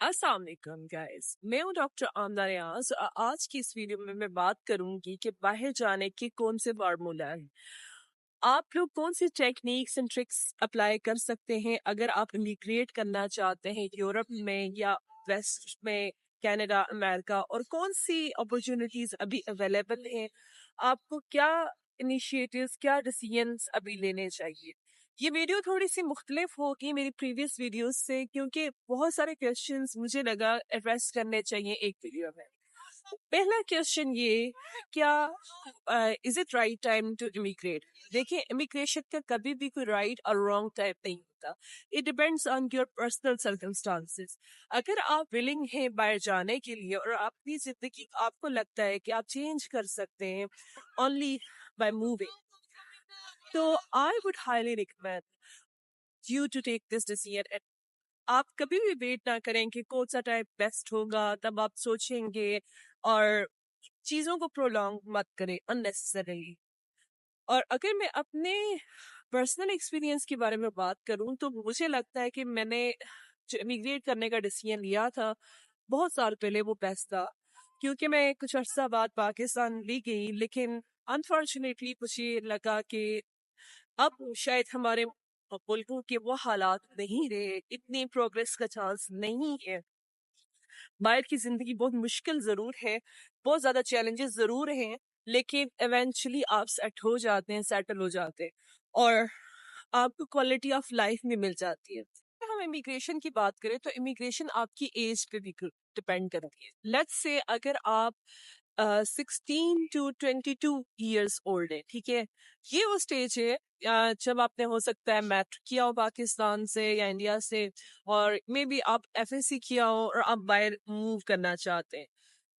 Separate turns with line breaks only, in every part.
अस्सलाम वालेकुम गाइस, मैं हूं डॉक्टर आमना रियाज। आज की इस वीडियो में मैं बात करूंगी कि बाहर जाने के कौन से फार्मूला हैं। आप लोग कौन सी टेक्निक्स एंड ट्रिक्स अप्लाई कर सकते हैं अगर आप इमिग्रेट करना चाहते हैं यूरोप में या वेस्ट में, कनाडा, अमेरिका, और कौन सी अपॉर्चुनिटीज अभी अवेलेबल हैं। आपको क्या इनिशिएटिव्स, क्या डिसीजंस अभी लेने चाहिए। ये वीडियो थोड़ी सी मुख्तलिफ होगी मेरी प्रीवियस वीडियोस से, क्योंकि बहुत सारे क्वेश्चंस मुझे लगा एड्रेस करने चाहिए एक वीडियो में। पहला क्वेश्चन ये, क्या is it right time to immigrate. देखिए, इमिग्रेशन का कभी भी कोई राइट और रॉन्ग टाइम नहीं होता। It depends on your personal circumstances. अगर आप विलिंग हैं बाहर जाने के लिए और अपनी जिंदगी आपको लगता है कि आप चेंज कर सकते हैं ओनली बाय मूविंग, तो I would highly recommend you to take this decision. आप कभी भी वेट ना करें कि कौन सा टाइम बेस्ट होगा, तब आप सोचेंगे, और चीजों को प्रोलॉन्ग मत करें अननेसेसरीली। और अगर मैं अपने पर्सनल एक्सपीरियंस के बारे में बात करूं, तो मुझे लगता है कि मैंने जो इमिग्रेट करने का डिसीजन लिया था बहुत साल पहले, वो बेस्ट था। क्योंकि मैं कुछ अर्सा बाद पाकिस्तान ली गई, लेकिन अनफॉर्चुनेटली मुझे लगा कि अब शायद हमारे मुल्कों के वो हालात नहीं रहे, इतनी प्रोग्रेस का चांस नहीं है। बाहर की जिंदगी बहुत मुश्किल जरूर है, बहुत ज्यादा चैलेंजेस जरूर हैं, लेकिन इवेंचुअली आप सेट हो जाते हैं, सेटल हो जाते हैं, और आपको क्वालिटी ऑफ लाइफ में मिल जाती है। हम इमिग्रेशन की बात करें तो इमिग्रेशन आपकी एज पे भी डिपेंड करती है। लेट्स से अगर आप 16 to 22 years ओल्ड है, ठीक है, ये वो स्टेज है जब आपने हो सकता है मैट्रिक किया हो पाकिस्तान से या इंडिया से, और मे बी आप एफएससी किया हो और आप बाहर मूव करना चाहते हैं।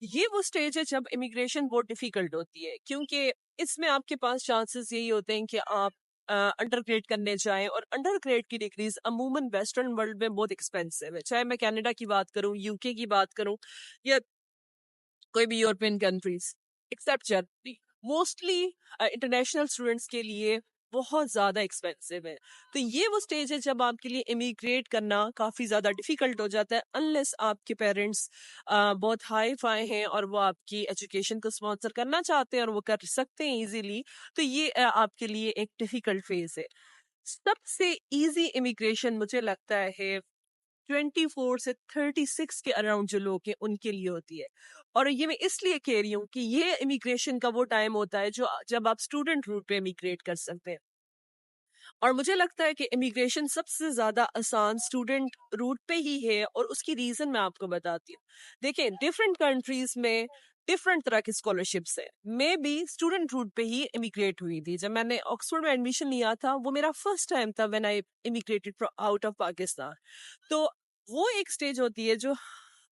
ये वो स्टेज है जब इमिग्रेशन बहुत डिफिकल्ट होती है, क्योंकि इसमें आपके पास चांसेस यही होते हैं कि आप अंडर ग्रेड करने जाएं, और अंडर ग्रेड की डिग्रीज अमूमन वेस्टर्न वर्ल्ड में बहुत एक्सपेंसिव है। चाहे मैं कनाडा की बात करूं, यूके की बात करूं, या कोई भी European countries except Germany, mostly international students के लिए बहुत ज्यादा एक्सपेंसिव है। तो ये वो स्टेज है जब आपके लिए इमिग्रेट करना काफी ज्यादा डिफिकल्ट हो जाता है, अनलेस आपके पेरेंट्स बहुत हाई फाई हैं और वो आपकी एजुकेशन को स्पॉन्सर करना चाहते हैं और वो कर सकते हैं इजीली। तो ये आपके लिए एक डिफिकल्ट फेज है। सबसे इजी इमिग्रेशन मुझे लगता है 24 से 36 के अराउंड जो लोग हैं उनके लिए होती है। और ये मैं इसलिए कह रही हूँ कि ये इमिग्रेशन का वो टाइम होता है जो जब आप स्टूडेंट रूट पे इमिग्रेट कर सकते हैं। और मुझे लगता है कि इमिग्रेशन सबसे ज्यादा आसान स्टूडेंट रूट पे ही है, और उसकी रीजन मैं आपको बताती हूँ। देखिए, डिफरेंट कंट्रीज में डिफरेंट तरह की स्कॉलरशिप्स है। मैं भी स्टूडेंट रूट पे ही इमिग्रेट हुई थी। जब मैंने ऑक्सफोर्ड में एडमिशन लिया था, वो मेरा फर्स्ट टाइम था when I immigrated out of Pakistan. तो वो एक स्टेज होती है जो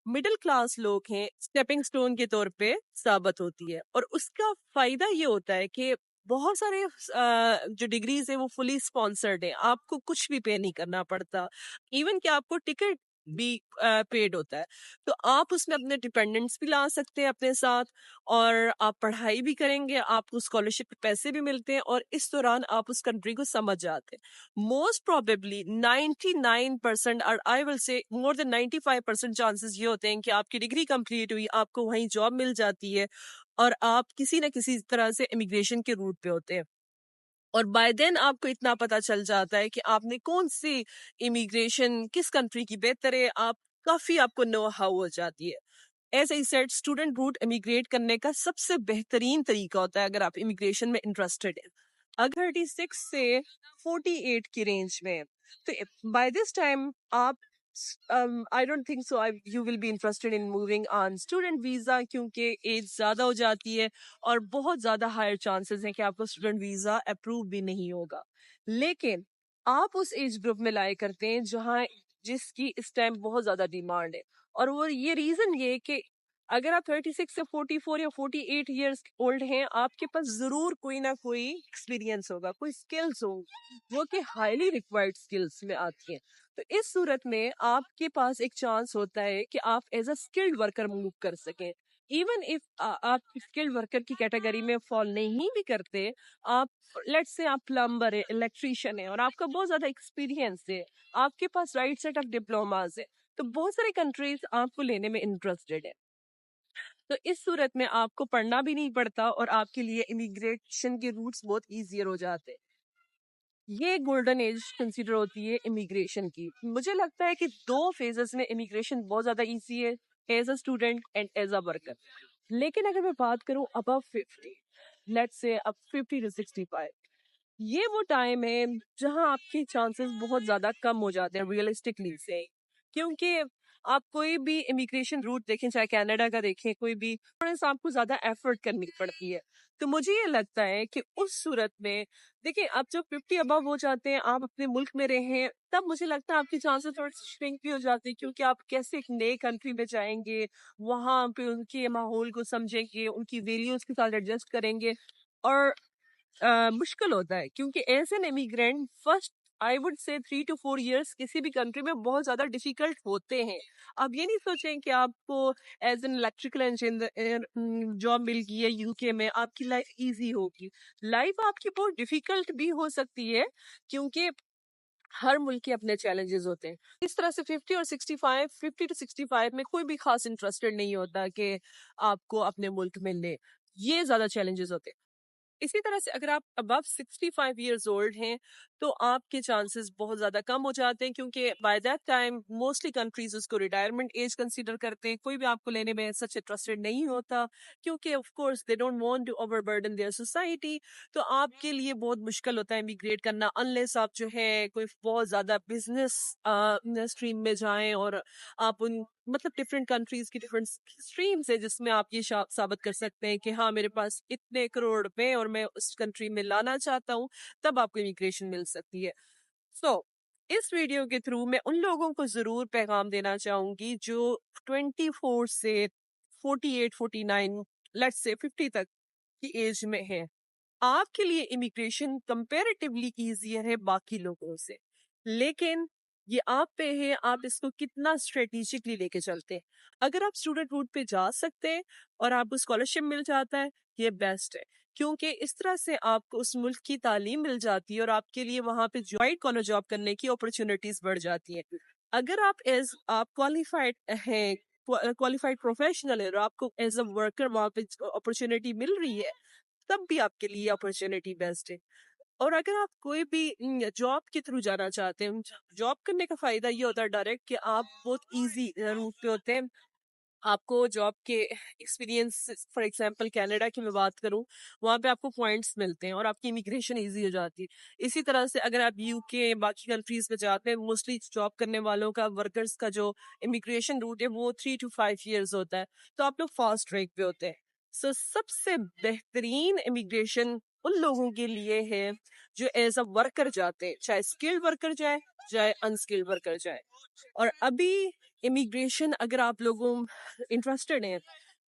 मिडिल क्लास लोग हैं स्टेपिंग स्टोन के तौर पे साबित होती है, और उसका फायदा ये होता है कि बहुत सारे जो डिग्रीज है वो फुली स्पॉन्सर्ड है, आपको कुछ भी पे नहीं करना पड़ता। इवन कि आपको टिकट भी पेड होता है। तो आप उसमें अपने डिपेंडेंट्स भी ला सकते हैं अपने साथ, और आप पढ़ाई भी करेंगे, आपको स्कॉलरशिप के पैसे भी मिलते हैं, और इस दौरान आप उस कंट्री को समझ जाते हैं। मोस्ट प्रोबेबली 99% और I will say more than 95% chances ये होते हैं कि आपकी डिग्री कंप्लीट हुई, आपको वहीं जॉब मिल जाती है, और आप किसी न किसी तरह से इमिग्रेशन के रूट पे होते हैं। और बाय देन आपको इतना पता चल जाता है कि आपने कौन सी इमिग्रेशन किस कंट्री की बेहतर है, आप काफी आपको नो हाउ हो जाती है। As I said, student route immigrate करने का सबसे बेहतरीन तरीका होता है अगर आप इमिग्रेशन में इंटरेस्टेड हैं। अगर 36 से 48 की रेंज में, तो बाय दिस टाइम आप I don't think so you will be interested in moving on student visa, क्योंकि एज ज्यादा हो जाती है और बहुत ज्यादा हायर चांसेस हैं कि आपको स्टूडेंट वीजा अप्रूव भी नहीं होगा। लेकिन आप उस एज ग्रुप में लाए करते हैं जहां जिसकी इस टाइम बहुत ज्यादा डिमांड है। और वो ये रीजन ये कि अगर आप 36 से 44 या 48 ईयर्स ओल्ड हैं, आपके पास जरूर कोई ना कोई एक्सपीरियंस होगा, कोई स्किल्स हो, वो कि हाईली रिक्वायर्ड स्किल्स में आती हैं। तो इस सूरत में आपके पास एक चांस होता है कि आप as a skilled worker move कर सकें। इवन इफ आप स्किल्ड वर्कर की कैटेगरी में फॉल नहीं भी करते, आप लेट्स से आप प्लम्बर है, इलेक्ट्रिशियन है, और आपका बहुत ज्यादा एक्सपीरियंस है, आपके पास राइट सेट ऑफ डिप्लोमास है, तो बहुत सारी कंट्रीज आपको लेने में इंटरेस्टेड है। तो इस सूरत में आपको पढ़ना भी नहीं पड़ता और आपके लिए इमिग्रेशन के रूट्स बहुत ईजियर हो जाते हैं। ये गोल्डन एज कंसीडर होती है इमिग्रेशन की। मुझे लगता है कि 2 फेजेस में इमिग्रेशन बहुत ज्यादा इजी है, as a student and as a worker. लेकिन अगर मैं बात करूं अबव 50, लेट्स से अब 50 to 65, ये वो टाइम है जहां आपके चांसेस बहुत ज्यादा कम हो जाते हैं रियलिस्टिकली से। क्योंकि आप कोई भी इमिग्रेशन रूट देखें, चाहे कनाडा का देखें, कोई भी, थोड़ा सा आपको ज्यादा एफर्ट करनी पड़ती है। तो मुझे ये लगता है कि उस सूरत में, देखिए, आप जब 50 अबव हो जाते हैं, आप अपने मुल्क में रहे, तब मुझे लगता है आपके चांसेस थोड़े श्रिंक भी हो जाते हैं। क्योंकि आप कैसे एक नए कंट्री में जाएंगे, वहां पे उनके माहौल को समझेंगे, उनकी वैल्यूज के साथ एडजस्ट करेंगे, और मुश्किल होता है। क्योंकि as an immigrant first, I would say 3 to 4 years किसी भी कंट्री में बहुत ज्यादा डिफिकल्ट होते हैं। आप ये नहीं सोचें कि आपको as an electrical engineer job मिल गई है यूके में, आपकी लाइफ इजी होगी। लाइफ आपकी बहुत डिफिकल्ट भी हो सकती है, क्योंकि हर मुल्क के अपने चैलेंजेस होते हैं। इस तरह से 50 to 65 में कोई भी खास इंटरेस्टेड नहीं होता कि आपको अपने मुल्क में ले, ये ज्यादा चैलेंजेस होते हैं। इसी तरह से अगर आप अबव 65 years old हैं, तो आपके चांसेस बहुत ज्यादा कम हो जाते हैं, क्योंकि by that time mostly countries उसको रिटायरमेंट एज कंसीडर करते हैं। कोई भी आपको लेने में सच इंटरेस्टेड नहीं होता, क्योंकि of course they don't want to overburden their society. तो आपके लिए बहुत मुश्किल होता है इमिग्रेट करना, अनलेस आप जो है कोई बहुत ज्यादा बिजनेस स्ट्रीम में जाएं, और आप उन, मतलब डिफरेंट कंट्रीज की डिफरेंट स्ट्रीम्स है जिसमें आप ये साबित कर सकते हैं कि हाँ, मेरे पास इतने करोड़ रुपए और मैं उस कंट्री में लाना चाहता हूँ, तब आपको इमिग्रेशन मिल सकती है। सो इस वीडियो के थ्रू मैं उन लोगों को जरूर पैगाम देना चाहूंगी जो 24 से 48, 49, लेट्स से 50 तक की एज में है। आपके लिए इमिग्रेशन कंपैरेटिवली इजियर है बाकी लोगों से, लेकिन ये आप पे है, आप इसको कितना स्ट्रेटेजिकली लेके चलते हैं। अगर आप स्टूडेंट रूट पे जा सकते हैं और आपको स्कॉलरशिप मिल जाता है, ये बेस्ट है। क्योंकि इस तरह से आपको उस मुल्क की तालीम मिल जाती है और आपके लिए वहां पे वाइट कॉलर जॉब करने की अपॉर्चुनिटीज बढ़ जाती है। अगर आप क्वालिफाइड हैं, क्वालिफाइड प्रोफेशनल है, और आपको एज अ वर्कर वहां पे अपॉर्चुनिटी मिल रही है, तब भी आपके लिए अपॉर्चुनिटी बेस्ट है। और अगर आप कोई भी जॉब के थ्रू जाना चाहते हैं, जॉब करने का फायदा ये होता है डायरेक्ट, कि आप बहुत इजी रूट पे होते हैं। आपको जॉब के एक्सपीरियंस, फॉर एग्जांपल कनाडा की मैं बात करूं, वहां पे आपको पॉइंट्स मिलते हैं और आपकी इमिग्रेशन इजी हो जाती है। इसी तरह से अगर आप यूके, बाकी कंट्रीज में जाते हैं, मोस्टली जॉब करने वालों का, वर्कर्स का जो इमिग्रेशन रूट है वो 3 to 5 years होता है, तो आप लोग फास्ट ट्रैक पे होते हैं। सो सबसे बेहतरीन इमिग्रेशन उन लोगों के लिए है जो एज अ वर्कर जाते हैं, चाहे स्किल्ड वर्कर जाए, चाहे अनस्किल्ड वर्कर जाए। और अभी इमिग्रेशन, अगर आप लोगों इंटरेस्टेड हैं,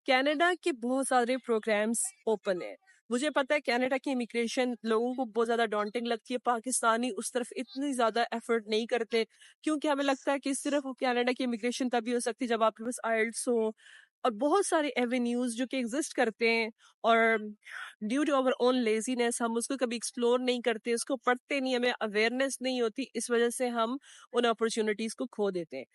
कनाडा के बहुत सारे प्रोग्राम्स ओपन है। मुझे पता है कनाडा की इमिग्रेशन लोगों को बहुत ज्यादा डॉन्टिंग लगती है, पाकिस्तानी उस तरफ इतनी ज्यादा एफर्ट नहीं करते, क्योंकि हमें लगता है कि सिर्फ कनाडा की इमिग्रेशन तभी हो सकती है जब आपके पास आइल्स हो, और बहुत सारे एवेन्यूज जो कि एग्जिस्ट करते हैं, और due to our own laziness हम उसको कभी एक्सप्लोर नहीं करते, उसको पढ़ते नहीं, हमें अवेयरनेस नहीं होती, इस वजह से हम उन अपॉर्चुनिटीज को खो देते हैं।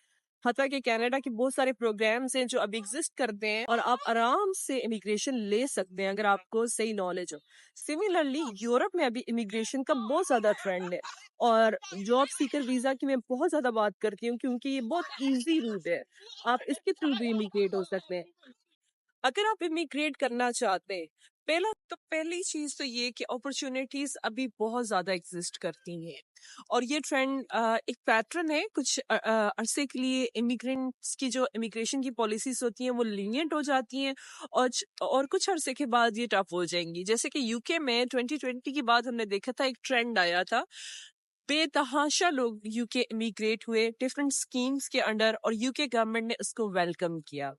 हालांकि कनाडा के बहुत सारे प्रोग्राम्स हैं जो अभी एग्जिस्ट करते हैं, और आप आराम से इमिग्रेशन ले सकते हैं अगर आपको सही नॉलेज हो। सिमिलरली यूरोप में अभी इमिग्रेशन का बहुत ज्यादा ट्रेंड है, और जॉब सीकर वीजा की मैं बहुत ज्यादा बात करती हूँ, क्योंकि ये बहुत इजी रूट है, आप इसके थ्रू भी इमिग्रेट हो सकते हैं। अगर आप इमिग्रेट करना चाहते हैं, पहली चीज तो ये कि अपॉर्चुनिटीज अभी बहुत ज्यादा एग्जिस्ट करती हैं, और ये ट्रेंड एक पैटर्न है। कुछ अरसे के लिए इमिग्रेंट्स की जो इमिग्रेशन की पॉलिसीज होती हैं वो लीनियंट हो जाती हैं, और कुछ अरसे के बाद ये टफ हो जाएंगी। जैसे कि यूके में 2020 के बाद हमने देखा था, एक ट्रेंड आया था, बेतहाशा लोग यूके इमिग्रेट हुए डिफरेंट स्कीम्स के अंडर, और यूके गवर्नमेंट ने उसको वेलकम किया।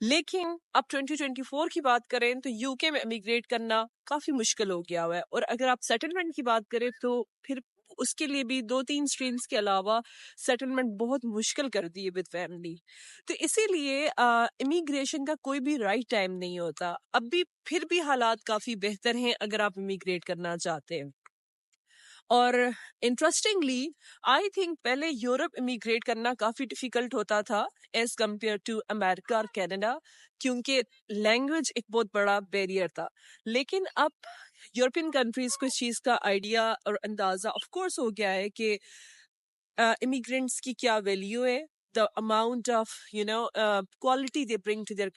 लेकिन अब 2024 की बात करें तो यूके में इमिग्रेट करना काफी मुश्किल हो गया हुआ है, और अगर आप सेटलमेंट की बात करें तो फिर उसके लिए भी 2-3 स्ट्रीम्स के अलावा सेटलमेंट बहुत मुश्किल कर दी है विद फैमिली। तो इसीलिए इमिग्रेशन का कोई भी राइट टाइम नहीं होता। अब भी फिर भी हालात काफी बेहतर हैं अगर आप इमिग्रेट करना चाहते हैं। और इंटरेस्टिंगली आई थिंक पहले यूरोप इमिग्रेट करना काफ़ी डिफ़िकल्ट होता था एज़ कम्पेयर टू अमेरिका और कनाडा, क्योंकि लैंग्वेज एक बहुत बड़ा बैरियर था। लेकिन अब यूरोपियन कंट्रीज़ को इस चीज़ का आइडिया और अंदाज़ा ऑफ कोर्स हो गया है कि immigrants की क्या वैल्यू है, the amount of quality they bring to their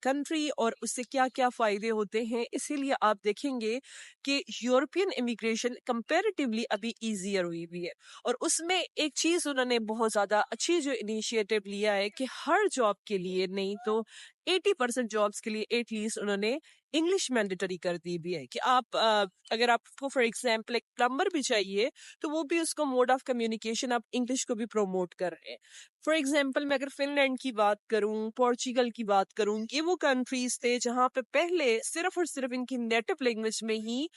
country, और उससे क्या क्या फायदे होते हैं। इसीलिए आप देखेंगे कि यूरोपियन इमिग्रेशन कंपैरेटिवली अभी इजियर हुई भी है। और उसमें एक चीज उन्होंने बहुत ज्यादा अच्छी जो इनिशिएटिव लिया है कि हर जॉब के लिए नहीं तो 80% जॉब्स के लिए एटलीस्ट उन्होंने इंग्लिश मैंडेटरी कर दी भी है कि आप अगर आपको फॉर एग्जाम्पल एक प्लम्बर भी चाहिए तो वो भी उसको मोड ऑफ कम्युनिकेशन आप इंग्लिश को भी प्रमोट कर रहे हैं। फॉर एग्जाम्पल मैं अगर फिनलैंड की बात करूं, पोर्चुगल की बात करूं, ये वो कंट्रीज थे जहां पे पहले सिर्फ और सिर्फ इनकी नेटिव लैंग्वेज में ही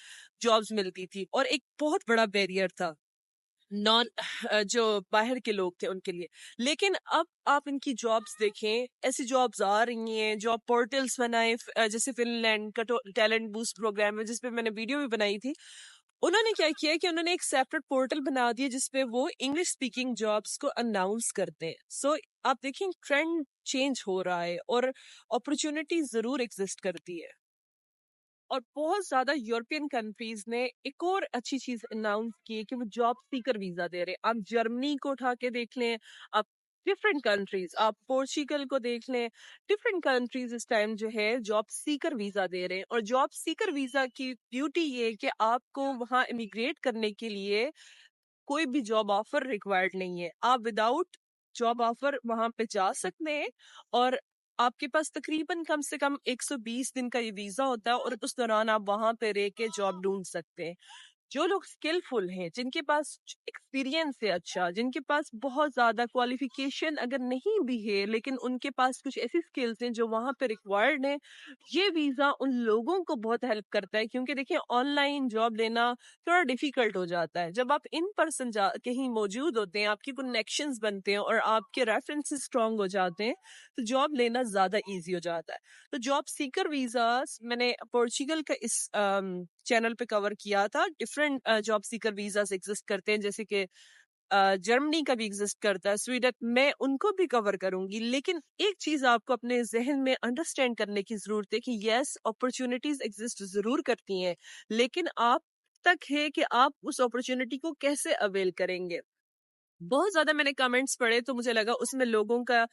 जॉब्स मिलती थी और एक बहुत बड़ा बैरियर था नॉन जो बाहर के लोग थे उनके लिए। लेकिन अब आप इनकी जॉब्स देखें, ऐसी जॉब्स आ रही हैं, जॉब पोर्टल्स बनाए, जैसे फिनलैंड का टैलेंट बूस्ट प्रोग्राम है जिसपे मैंने वीडियो भी बनाई थी। उन्होंने क्या किया है कि उन्होंने एक सेपरेट पोर्टल बना दिया जिसपे वो इंग्लिश स्पीकिंग जॉब्स को अनाउंस करते हैं। सो आप देखिए ट्रेंड चेंज हो रहा है और अपॉर्चुनिटी जरूर एग्जिस्ट करती है। और बहुत ज्यादा यूरोपियन कंट्रीज ने एक और अच्छी चीज अनाउंस की है कि वो जॉब सीकर वीजा दे रहे हैं। आप जर्मनी को उठा के देख लें, आप डिफरेंट कंट्रीज, आप पोर्चुगल को देख लें, डिफरेंट कंट्रीज इस टाइम जो है जॉब सीकर वीजा दे रहे हैं। और जॉब सीकर वीजा की ब्यूटी ये है कि आपको वहां इमिग्रेट करने के लिए कोई भी जॉब ऑफर रिक्वायर्ड नहीं है। आप विदाउट जॉब ऑफर वहां पे जा सकते हैं और आपके पास तकरीबन कम से कम 120 दिन का ये वीजा होता है और उस दौरान आप वहां पे रह के जॉब ढूंढ सकते हैं। जो लोग स्किलफुल हैं, जिनके पास एक्सपीरियंस है अच्छा, जिनके पास बहुत ज्यादा क्वालिफिकेशन अगर नहीं भी है लेकिन उनके पास कुछ ऐसी स्किल्स हैं जो वहां पे रिक्वायर्ड है, ये वीजा उन लोगों को बहुत हेल्प करता है। क्योंकि देखिए ऑनलाइन जॉब लेना थोड़ा डिफिकल्ट हो जाता है। जब आप इन पर्सन जा कहीं मौजूद होते हैं, आपके कनेक्शंस बनते हैं और आपके रेफरेंसेस स्ट्रांग हो जाते हैं, तो जॉब लेना ज्यादा इजी हो जाता है। तो जॉब सीकर वीजा मैंने पोर्चुगल का इस चैनल पे कवर किया था। Different job seeker visas exist करते हैं, जैसे कि जर्मनी का भी एग्जिस्ट करता है, स्वीडन, मैं उनको भी कवर करूंगी। लेकिन एक चीज आपको अपने जहन में अंडरस्टैंड करने की जरूरत है कि यस अपॉर्चुनिटीज एग्जिस्ट जरूर करती हैं, लेकिन आप तक है कि आप उस अपॉर्चुनिटी को कैसे अवेल करेंगे। बहुत ज्यादा मैंने कमेंट्स पढ़े तो मुझे लगा उसमें लोगों का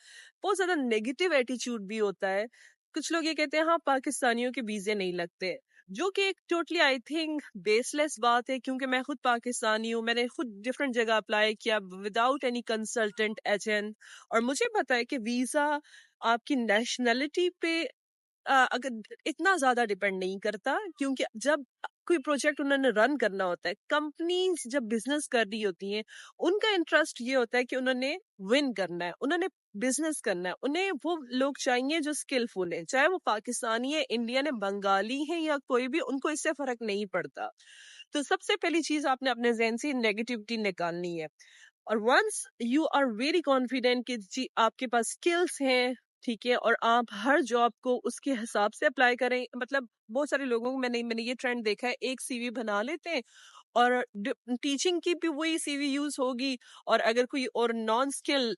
बहुत ज्यादा नेगेटिव एटीट्यूड भी होता है। कुछ लोग ये कहते हैं हाँ पाकिस्तानियों के वीजे नहीं लगते, जो कि एक टोटली आई थिंक बेसलेस बात है। क्योंकि मैं खुद पाकिस्तानी हूँ, मैंने खुद डिफरेंट जगह अप्लाई किया विदाउट एनी कंसल्टेंट एजेंट, और मुझे पता है कि वीजा आपकी नेशनैलिटी पे अगर इतना ज्यादा डिपेंड नहीं करता। क्योंकि जब कोई प्रोजेक्ट उन्होंने रन करना होता है, कंपनीज जब बिजनेस कर रही होती हैं, उनका इंटरेस्ट ये होता है कि उन्होंने विन करना है, उन्होंने बिजनेस करना है, उन्हें वो लोग चाहिए जो स्किलफुल है, चाहे वो पाकिस्तानी है, इंडियन है, बंगाली है या कोई भी, उनको इससे फर्क नहीं पड़ता। तो सबसे पहली चीज आपने अपने जहन से नेगेटिविटी निकालनी है। और once you are very confident कि जी आपके पास स्किल्स हैं, ठीक है, और आप हर जॉब को उसके हिसाब से अप्लाई करें। मतलब बहुत सारे लोगों को मैंने मैंने ये ट्रेंड देखा है, एक सीवी बना लेते हैं और टीचिंग की भी वही सीवी यूज होगी, और अगर कोई और नॉन स्किल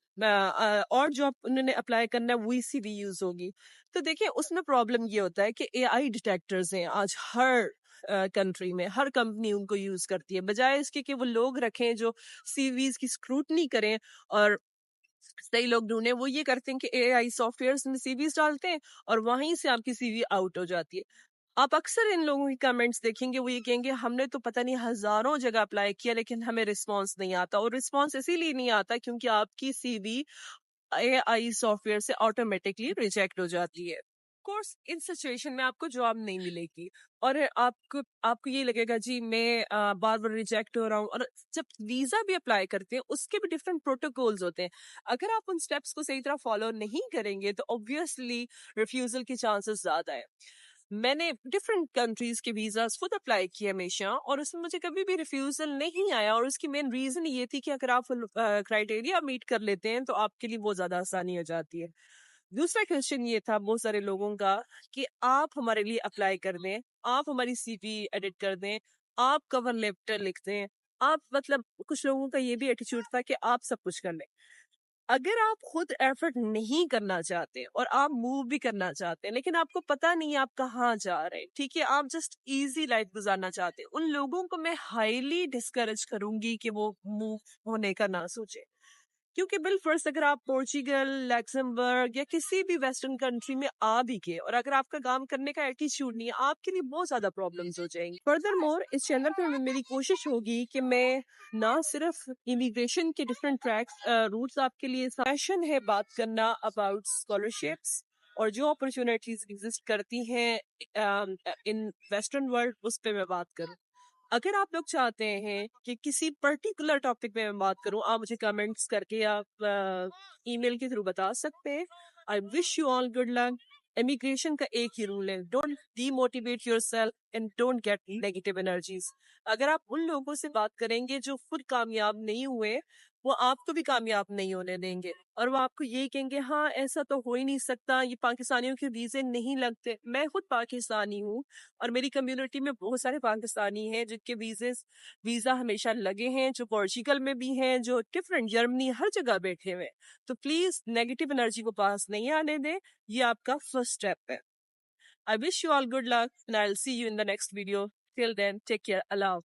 और जॉब उन्होंने अप्लाई करना है वही सीवी यूज होगी। तो देखिए उसमें प्रॉब्लम ये होता है कि एआई डिटेक्टर्स हैं आज हर कंट्री में, हर कंपनी उनको यूज करती है, बजाय इसके कि वो लोग रखें जो सीवीज की स्क्रूटनी करें और सही लोग ढूंढे। वो ये करते हैं कि एआई सॉफ्टवेयर में सीवीज डालते हैं और वहीं से आपकी सीवी आउट हो जाती है। आप अक्सर इन लोगों की कमेंट्स देखेंगे, वो ये कहेंगे हमने तो पता नहीं हजारों जगह अप्लाई किया लेकिन हमें रिस्पांस नहीं आता। और रिस्पांस इसीलिए नहीं आता क्योंकि आपकी सीवी एआई सॉफ्टवेयर से ऑटोमेटिकली रिजेक्ट हो जाती है। कोर्स इन सिचुएशन में आपको जॉब नहीं मिलेगी और आपको आपको ये लगेगा जी मैं बार बार रिजेक्ट हो रहा हूँ। और जब वीजा भी अप्लाई करते हैं उसके भी डिफरेंट प्रोटोकॉल्स होते हैं। अगर आप उन स्टेप्स को सही तरह फॉलो नहीं करेंगे तो ऑब्वियसली रिफ्यूजल के चांसेस ज्यादा है। मैंने डिफरेंट कंट्रीज के वीजास खुद अप्लाई किए हमेशा और उसमें मुझे कभी भी रिफ्यूजल नहीं आया। और उसकी मेन रीजन ये थी कि अगर आप क्राइटेरिया मीट कर लेते हैं तो आपके लिए बहुत ज्यादा आसानी हो जाती है। दूसरा क्वेश्चन ये था बहुत सारे लोगों का कि आप हमारे लिए अप्लाई कर दें, आप हमारी सीवी एडिट कर दें, आप कवर लेटर लिख दें, आप मतलब कुछ लोगों का ये भी एटीट्यूड था कि आप सब कुछ कर लें। अगर आप खुद एफर्ट नहीं करना चाहते और आप मूव भी करना चाहते हैं लेकिन आपको पता नहीं है आप कहाँ जा रहे हैं, ठीक है, आप जस्ट इजी लाइफ गुजारना चाहते हैं, उन लोगों को मैं हाईली डिस्करेज करूंगी कि वो मूव होने का ना सोचे। क्योंकि बिल फर्स्ट अगर आप पोर्चुगल, लैक्समबर्ग या किसी भी वेस्टर्न कंट्री में आ भी गए और अगर आपका काम करने का एटीट्यूड नहीं है, आपके लिए बहुत ज्यादा प्रॉब्लम्स हो जाएंगी। फर्दर मोर इस चैनल पे मेरी कोशिश होगी कि मैं ना सिर्फ इमिग्रेशन के डिफरेंट ट्रैक्स रूट्स आपके लिए, पैशन है बात करना अबाउट स्कॉलरशिप्स और जो अपॉर्चुनिटीज एग्जिस्ट करती हैं इन वेस्टर्न वर्ल्ड, उस पर मैं बात करूँ। अगर आप लोग चाहते हैं कि किसी पर्टिकुलर टॉपिक पे मैं बात करूं, आप मुझे कमेंट्स करके आप ईमेल के थ्रू बता सकते हैं। आई wish you all good luck. Immigration का एक ही रूल है, don't demotivate yourself and don't get negative energies. अगर आप उन लोगों से बात करेंगे जो खुद कामयाब नहीं हुए, वो आपको भी कामयाब नहीं होने देंगे और वो आपको ये कहेंगे हाँ ऐसा तो हो ही नहीं सकता, ये पाकिस्तानियों के वीजे नहीं लगते। मैं खुद पाकिस्तानी हूँ और मेरी कम्युनिटी में बहुत सारे पाकिस्तानी हैं जिनके वीजा हमेशा लगे हैं, जो पोर्चुगल में भी हैं, जो डिफरेंट जर्मनी हर जगह बैठे हुए हैं। तो प्लीज नेगेटिव एनर्जी को पास नहीं आने दें, ये आपका फर्स्ट स्टेप है। I wish you all good luck and I will see you in the next video. Till then take care, Allah.